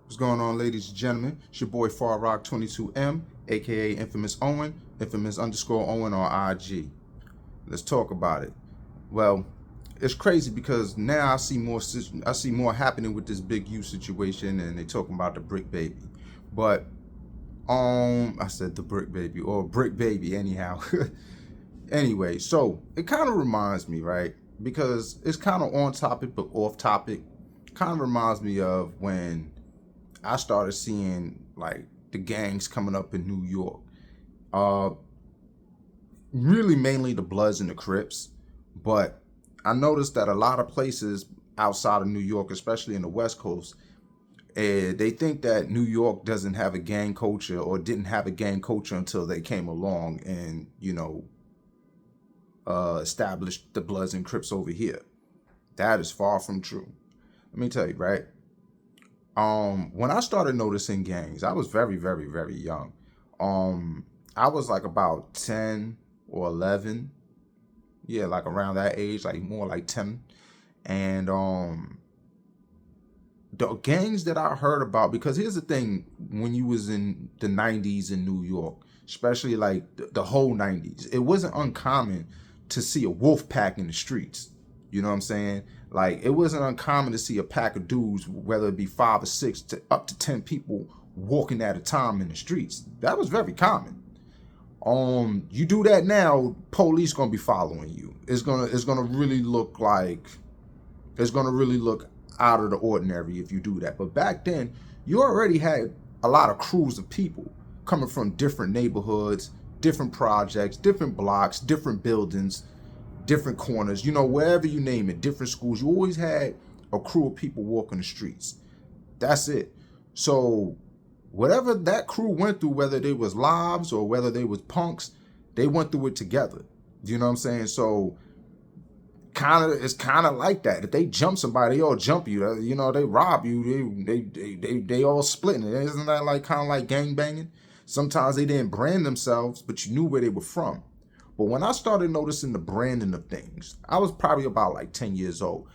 What's going on, ladies and gentlemen? It's your boy Far Rock 22M, aka Infamous Owen, infamous underscore Owen on IG. Let's talk about it. Well, it's crazy because now I see more happening with this Big U situation, and they talking about the brick baby. But I said the brick baby or brick baby anyhow. Anyway, so it kind of reminds me, right? Because it's kind of on topic but off topic. Kind of reminds me of when I started seeing like the gangs coming up in New York. Uh, Really mainly the Bloods and the Crips, but I noticed that a lot of places outside of New York, especially in the West Coast, they think that New York doesn't have a gang culture or didn't have a gang culture until they came along and established the Bloods and Crips over here. That is far from true. Let me tell you, right? When I started noticing gangs, I was very, very, very young. I was like about 10 or 11. Yeah, like around that age, like more like 10. And the gangs that I heard about, because here's the thing, when you was in the 90s in New York, especially like the whole 90s, it wasn't uncommon to see a wolf pack in the streets. You know what I'm saying? Like, it wasn't uncommon to see a pack of dudes, whether it be 5 or 6 to up to 10 people walking at a time in the streets. That was very common. You do that now, police gonna be following you. It's gonna really look like it's gonna really look out of the ordinary if you do that. But back then, you already had a lot of crews of people coming from different neighborhoods, different projects, different blocks, different buildings, different corners, wherever you name it, different schools. You always had a crew of people walking the streets. That's it. So whatever that crew went through, whether they was lives or whether they was punks, they went through it together. You know what I'm saying? So it's kind of like that. If they jump somebody, they all jump you. They rob you. They all splitting it. Isn't that like kind of like gang banging? Sometimes they didn't brand themselves, but you knew where they were from. But when I started noticing the branding of things, I was probably about like 10 years old.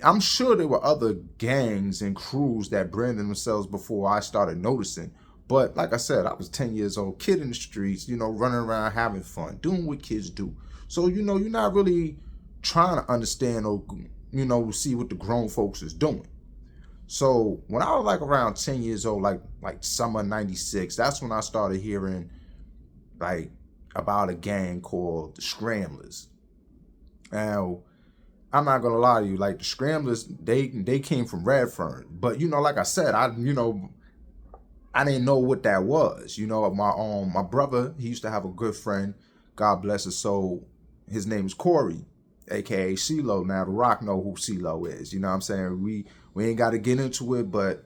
I'm sure there were other gangs and crews that branded themselves before I started noticing. But like I said, I was 10 years old, kid in the streets, running around having fun, doing what kids do. So, you're not really trying to understand or, see what the grown folks is doing. So when I was like around 10 years old, like summer 96, that's when I started hearing like about a gang called the Scramblers. Now, I'm not gonna lie to you, like the Scramblers, they came from Redfern, but like I said, I didn't know what that was. My brother, he used to have a good friend, God bless his soul. His name is Corey, aka CeeLo. Now the Rock know who CeeLo is. You know what I'm saying? We ain't got to get into it, but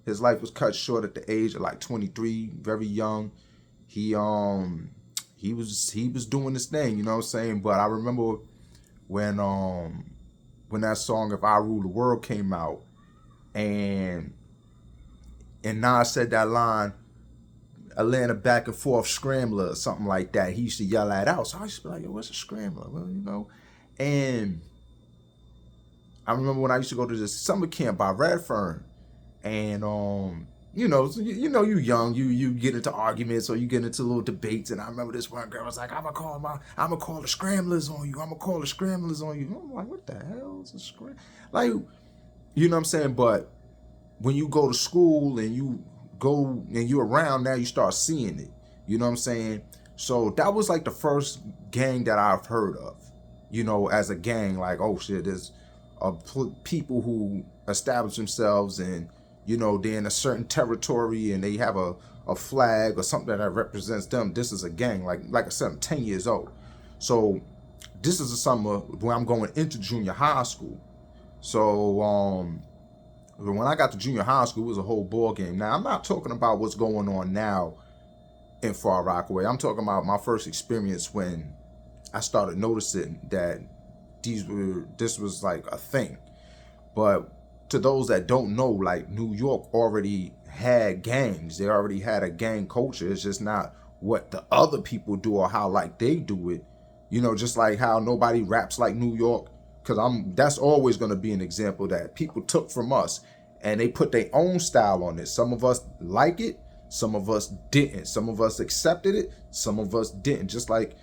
his life was cut short at the age of like 23, very young. He was doing this thing, you know what I'm saying? But I remember when that song "If I Rule the World" came out, and Nas said that line, Atlanta back and forth scrambler or something like that. He used to yell that out. So I used to be like, yo, what's a scrambler? Well, and I remember when I used to go to this summer camp by Redfern, and you young, you get into arguments or you get into little debates. And I remember this one girl was like, I'm gonna call the Scramblers on you. I'm gonna call the Scramblers on you. And I'm like, what the hell is a scram? Like, you know what I'm saying? But when you go to school and you go and you're around now, you start seeing it. You know what I'm saying? So that was like the first gang that I've heard of, as a gang. Like, oh shit, there's people who establish themselves and they're in a certain territory and they have a flag or something that represents them. This is a gang. Like I said, I'm 10 years old. So this is the summer when I'm going into junior high school. So when I got to junior high school, it was a whole ball game. Now, I'm not talking about what's going on now in Far Rockaway. I'm talking about my first experience when I started noticing that this was like a thing. But to those that don't know, like New York already had gangs. They already had a gang culture. It's just not what the other people do or how like they do it. Just like how nobody raps like New York. Because that's always going to be an example that people took from us and they put their own style on it. Some of us like it, some of us didn't. Some of us accepted it, some of us didn't. Just like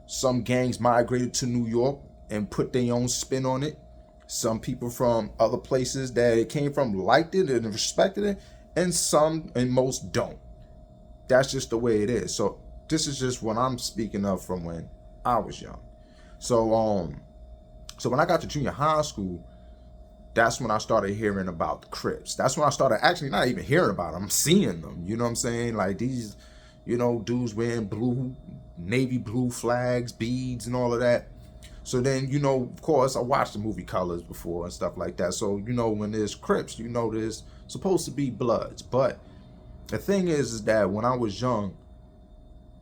some gangs migrated to New York and put their own spin on it. Some people from other places that it came from liked it and respected it, and some and most don't. That's just the way it is. So this is just what I'm speaking of from when I was young. So when I got to junior high school, that's when I started hearing about the Crips. That's when I started actually not even hearing about them. I'm seeing them. You know what I'm saying? Like these, dudes wearing blue, navy blue flags, beads, and all of that. So then, of course, I watched the movie Colors before and stuff like that. So, when there's Crips, there's supposed to be Bloods. But the thing is that when I was young,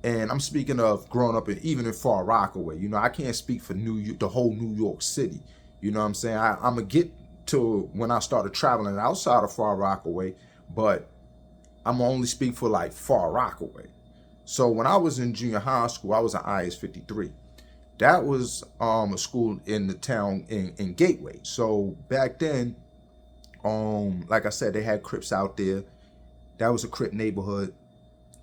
and I'm speaking of growing up even in Far Rockaway, I can't speak for the whole New York City. You know what I'm saying? I'm going to get to when I started traveling outside of Far Rockaway, but I'm going to only speak for like Far Rockaway. So when I was in junior high school, I was at IS 53. That was a school in the town in Gateway. So back then, like I said, they had Crips out there. That was a Crip neighborhood.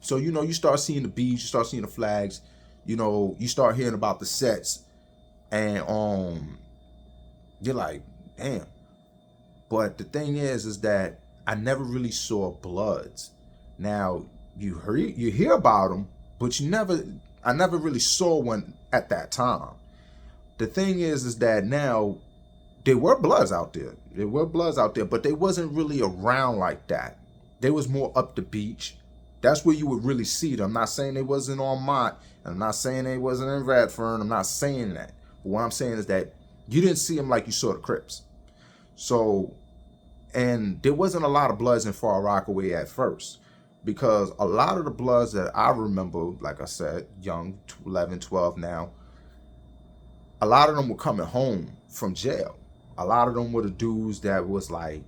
So, you start seeing the beads, you start seeing the flags, you start hearing about the sets, and you're like, damn. But the thing is that I never really saw Bloods. Now, you hear about them, but I never really saw one at that time. The thing is that now there were Bloods out there. There were Bloods out there, but they wasn't really around like that. They was more up the beach. That's where you would really see them. I'm not saying they wasn't on Mott. I'm not saying they wasn't in Radfern. I'm not saying that. But what I'm saying is that you didn't see them like you saw the Crips. So, and there wasn't a lot of Bloods in Far Rockaway at first, because a lot of the Bloods that I remember, like I said, young, 11, 12 now, a lot of them were coming home from jail. A lot of them were the dudes that was like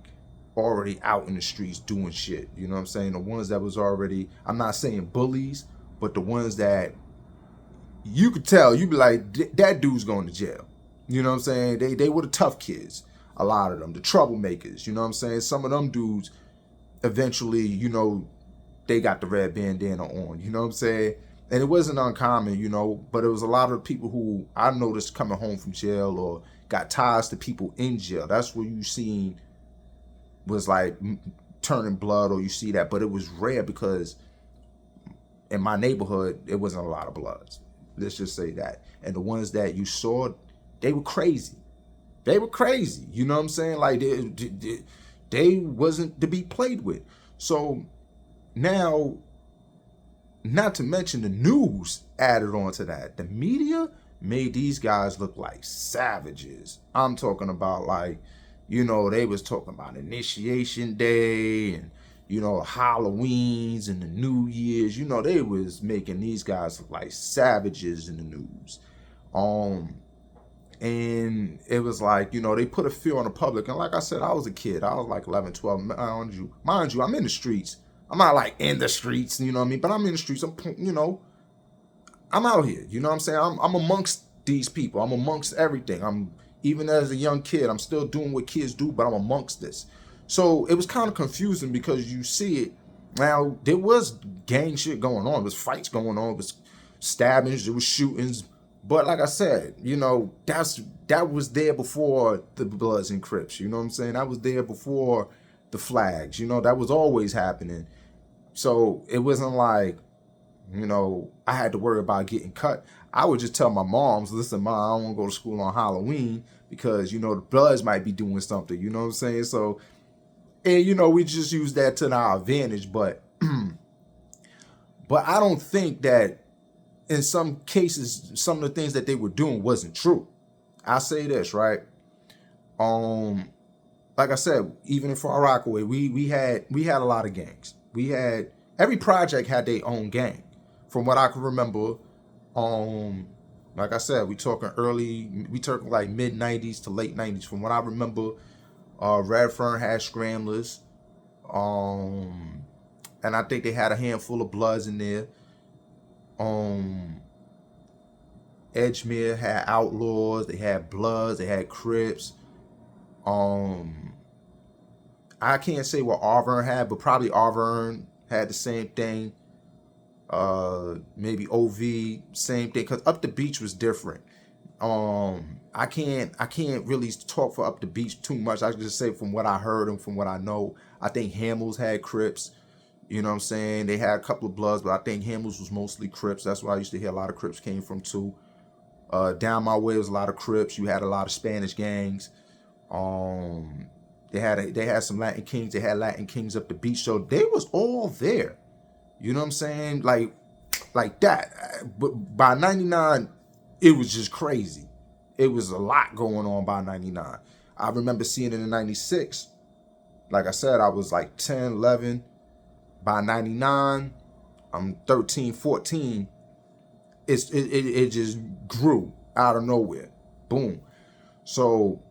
already out in the streets doing shit. You know what I'm saying? The ones that was already, I'm not saying bullies, but the ones that you could tell, you'd be like, that dude's going to jail. You know what I'm saying? They were the tough kids. A lot of them, the troublemakers. You know what I'm saying? Some of them dudes eventually, they got the red bandana on. You know what I'm saying? And it wasn't uncommon, but it was a lot of people who I noticed coming home from jail or got ties to people in jail. That's where you seen was like turning blood, or you see that. But it was rare because in my neighborhood, it wasn't a lot of Bloods. Let's just say that. And the ones that you saw, they were crazy. They were crazy. You know what I'm saying? Like they wasn't to be played with. So now, not to mention the news added on to that. The media made these guys look like savages. I'm talking about like, they was talking about Initiation Day and, Halloweens and the New Year's. They was making these guys look like savages in the news. And it was like, they put a fear on the public. And like I said, I was a kid. I was like 11, 12. Mind you, I'm in the streets. I'm not like in the streets, you know what I mean? But I'm in the streets. I'm out here. You know what I'm saying? I'm amongst these people. I'm amongst everything. Even as a young kid, I'm still doing what kids do, but I'm amongst this. So it was kind of confusing because you see it. Now, there was gang shit going on. There was fights going on. There was stabbings. There was shootings. But like I said, that was there before the Bloods and Crips. You know what I'm saying? That was there before the flags. That was always happening. So it wasn't like, I had to worry about getting cut. I would just tell my moms, listen, Mom, I don't want to go to school on Halloween because, the Bloods might be doing something. You know what I'm saying? So, and, we just use that to our advantage. But, but I don't think that in some cases, some of the things that they were doing wasn't true. I say this, right? Like I said, even in Far Rockaway, we had a lot of gangs. Every project had their own gang. From what I can remember, like I said, we talking like mid 90s to late 90s. From what I remember, Radfern had Scramblers. And I think they had a handful of Bloods in there. Edgemere had Outlaws, they had Bloods, they had Crips. I I can't say what Auburn had, but probably Auburn had the same thing. Maybe OV, same thing, because Up the Beach was different. I can't really talk for Up the Beach too much. I can just say from what I heard and from what I know, I think Hamels had Crips. You know what I'm saying? They had a couple of Bloods, but I think Hamels was mostly Crips. That's why I used to hear a lot of Crips came from too. Down my way was a lot of Crips. You had a lot of Spanish gangs. Um, they had some Latin Kings. They had Latin Kings Up the Beach, so they was all there. You know what I'm saying? Like that. But by 99, it was just crazy. It was a lot going on by 99. I remember seeing it in 96. Like I said, I was like 10, 11. By 99, I'm 13, 14. It just grew out of nowhere. Boom. So,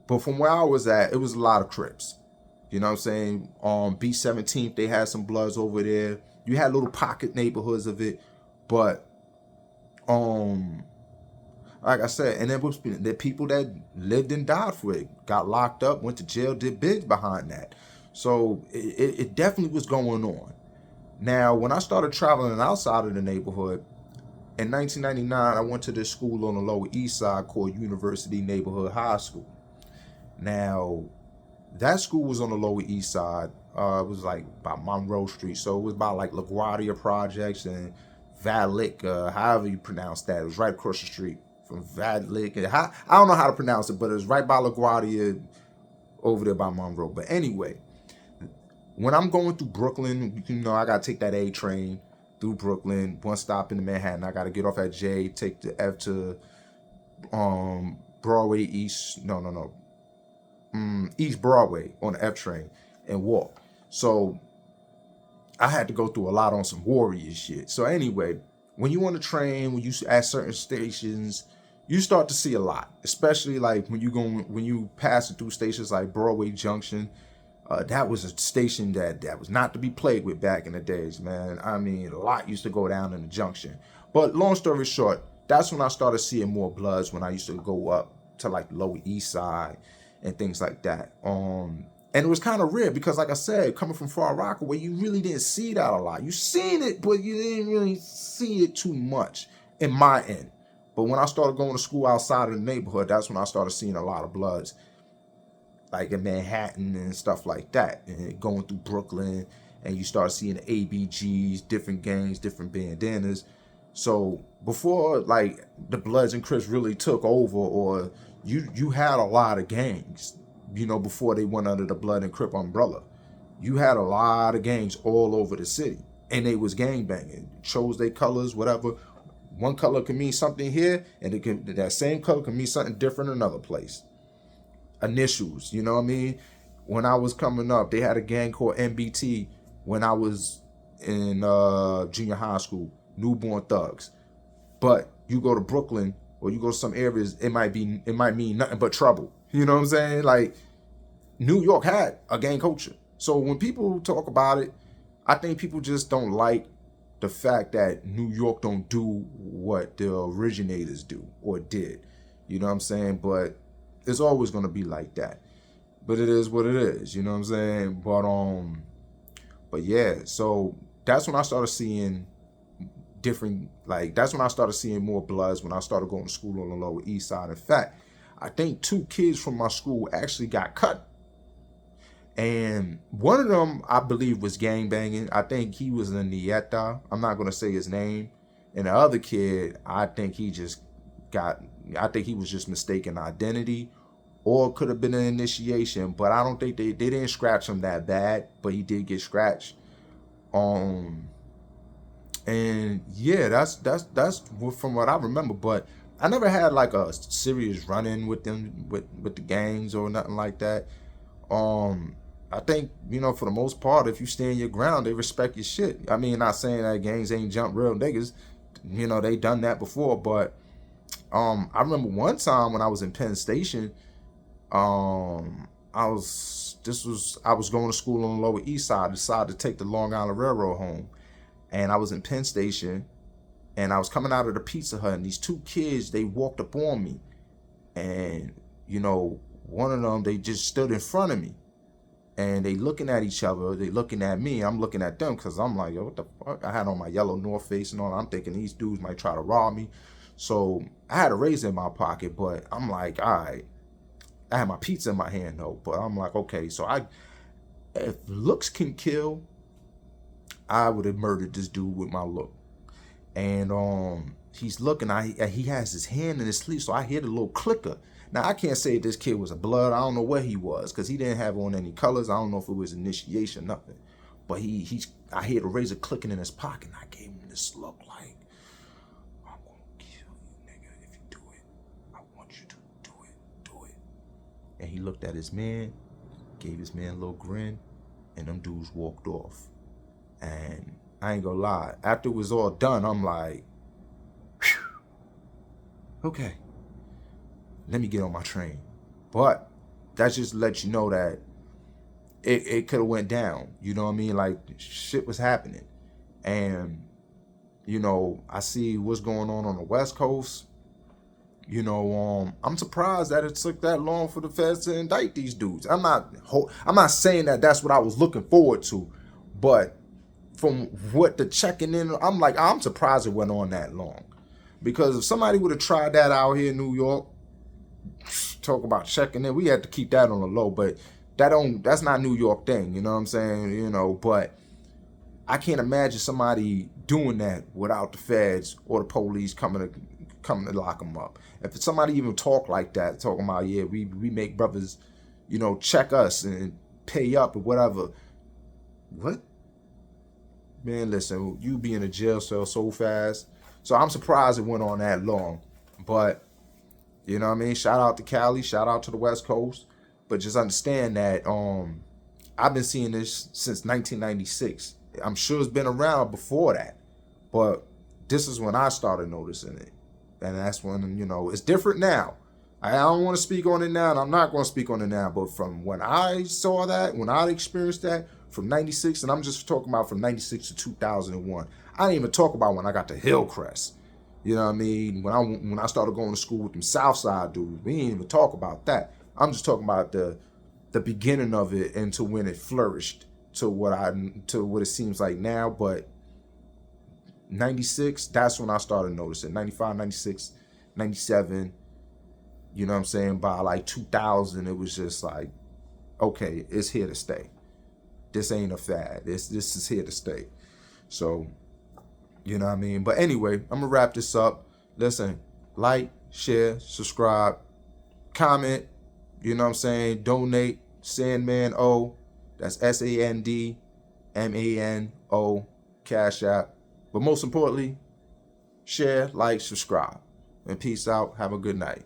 but from where I was at, it was a lot of Crips. You know what I'm saying? On B17th, they had some Bloods over there. You had little pocket neighborhoods of it, but like I said, and then the people that lived and died for it, got locked up, went to jail, did bids behind that. So it definitely was going on. Now, when I started traveling outside of the neighborhood, in 1999, I went to this school on the Lower East Side called University Neighborhood High School. Now, that school was on the Lower East Side. It was like by Monroe Street. So it was by like LaGuardia Projects and Valick, however you pronounce that. It was right across the street from Valick. I don't know how to pronounce it, but it was right by LaGuardia over there by Monroe. But anyway, when I'm going through Brooklyn, you know, I got to take that A train through Brooklyn, one stop into Manhattan. I got to get off at J, take the F to Broadway East. No. East Broadway on the F train and walk. So I had to go through a lot on some warrior shit. So anyway, when you on the train, when you at certain stations, you start to see a lot, especially like when you passing through stations like Broadway Junction. That was a station that was not to be played with back in the days, man. I mean, a lot used to go down in the junction. But long story short, that's when I started seeing more Bloods, when I used to go up to like the Lower East Side and things like that. And it was kind of rare because, like I said, coming from Far Rockaway, you really didn't see that a lot. You seen it, but you didn't really see it too much in my end. But when I started going to school outside of the neighborhood, that's when I started seeing a lot of Bloods, like in Manhattan and stuff like that, and going through Brooklyn, and you start seeing the ABGs, different gangs, different bandanas. So before like the Bloods and Crips really took over, or you had a lot of gangs, you know, before they went under the Blood and Crip umbrella. You had a lot of gangs all over the city, and they was gang banging, chose their colors, whatever. One color can mean something here, and that same color can mean something different in another place. Initials, you know what I mean? When I was coming up, they had a gang called NBT when I was in junior high school, Newborn Thugs. But you go to Brooklyn or you go to some areas, it might mean nothing but trouble. You know what I'm saying? Like, New York had a gang culture. So when people talk about it, I think people just don't like the fact that New York don't do what the originators do or did. You know what I'm saying? But it's always gonna be like that. But it is what it is, you know what I'm saying? But yeah, so that's when I started seeing that's when I started seeing more Bloods, when I started going to school on the Lower East Side. In fact, I think 2 kids from my school actually got cut. And one of them, I believe, was gangbanging. I think he was a Nieta. I'm not going to say his name. And the other kid, I think he was just mistaken identity, or could have been an initiation. But I don't think they didn't scratch him that bad, but he did get scratched. And yeah, that's from what I remember. But I never had like a serious run-in with them, with the gangs or nothing like that. I think, you know, for the most part, if you stand your ground, they respect your shit. I mean, not saying that gangs ain't jump real niggas. You know, they done that before. But I remember one time when I was in Penn Station, I was going to school on the Lower East Side. I decided to take the Long Island Railroad home. And I was in Penn Station, and I was coming out of the Pizza Hut, and these 2 kids, they walked up on me. And, you know, one of them, they just stood in front of me. And they looking at each other. They looking at me. I'm looking at them because I'm like, yo, what the fuck? I had on my yellow North Face and all. I'm thinking these dudes might try to rob me. So I had a razor in my pocket, but I'm like, all right. I had my pizza in my hand though, but I'm like, okay. So if looks can kill, I would have murdered this dude with my look. And he's looking. He has his hand in his sleeve, so I hear the little clicker. Now I can't say this kid was a blood. I don't know where he was because he didn't have on any colors. I don't know if it was initiation, nothing. But I hear the razor clicking in his pocket. And I gave him this look like, I'm gonna kill you, nigga. If you do it, I want you to do it. And he looked at his man, gave his man a little grin, and them dudes walked off. And I ain't gonna lie, after it was all done, I'm like, whew, okay, let me get on my train. But that just lets you know that it could have went down. You know what I mean? Like, shit was happening. And, you know, I see what's going on the West Coast. You know, I'm surprised that it took that long for the feds to indict these dudes. I'm not saying that that's what I was looking forward to, but from what the checking in, I'm surprised it went on that long. Because if somebody would have tried that out here in New York, talk about checking in, we had to keep that on the low. But that's not a New York thing, you know what I'm saying? You know, but I can't imagine somebody doing that without the feds or the police coming to lock them up. If somebody even talk like that, talking about, yeah, we make brothers, you know, check us and pay up or whatever. What? Man, listen, you be in a jail cell so fast. So I'm surprised it went on that long. But, you know what I mean? Shout out to Cali, shout out to the West Coast. But just understand that I've been seeing this since 1996. I'm sure it's been around before that. But this is when I started noticing it. And that's when, you know, it's different now. I don't want to speak on it now, and I'm not going to speak on it now. But from when I saw that, when I experienced that, from 96, and I'm just talking about from 96 to 2001. I didn't even talk about when I got to Hillcrest. You know what I mean? When I started going to school with them Southside dudes, we didn't even talk about that. I'm just talking about the beginning of it and to when it flourished to what it seems like now. But 96, that's when I started noticing. 95, 96, 97, you know what I'm saying? By like 2000, it was just like, okay, it's here to stay. This ain't a fad. This is here to stay. So, you know what I mean? But anyway, I'm going to wrap this up. Listen, like, share, subscribe, comment, you know what I'm saying? Donate, Sandman O. That's SANDMANO, Cash App. But most importantly, share, like, subscribe. And peace out. Have a good night.